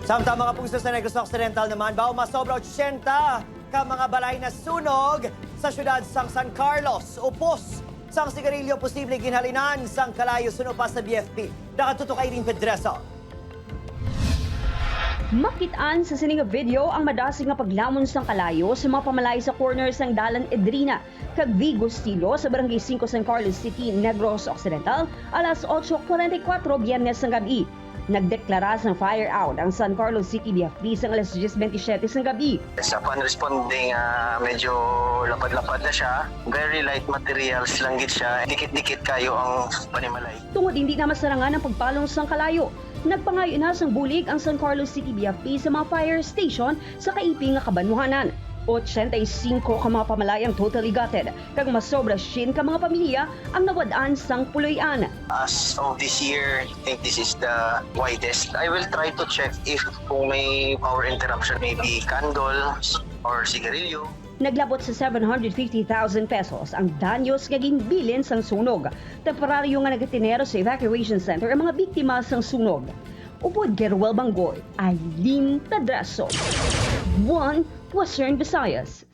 Samtang mga puso sa Negros Occidental naman, Masobra 80 ka mga balay na sunog sa syudad sang San Carlos, Upos. Sang sigarilyo posible ginhalinan sang kalayo suno pa sa BFP. Nakatutok ay rin Pedresa. Makitaan sa sining video ang madasig nga paglamon sang kalayo sa mga pamalay sa corner sang Dalan Edrina kag Vigo Stilo sa Barangay 5 San Carlos City, Negros Occidental, alas 8:44 Biyernes ng gabi. Nagdeklara ng fire out ang San Carlos City BFP sa alas 10:27 ng gabi. Sa pan-responding, medyo lapad-lapad na siya. Very light materials lang gid siya. Dikit-dikit kayo ang panimalay. Tungod hindi na masarangan ang pagpalong sang kalayo, nagpangayo na sang bulig ang San Carlos City BFP sa mga fire station sa kaiping nga kabanwahanan. 85 ka mga pamalayang totally gutted, kag masobra 10 ka mga pamilya ang nawadaan sang puloy-an. As of this year, I think this is the widest. I will try to check if kung may power interruption, maybe candles or sigarilyo. Naglabot sa 750,000 pesos ang danyos ngaging bilin sang sunog. Temporaryo nga nagatinero sa evacuation center ang mga biktima sang sunog. Upod Gerwel Banggoy, Aileen Tadraso. 1 Western Visayas.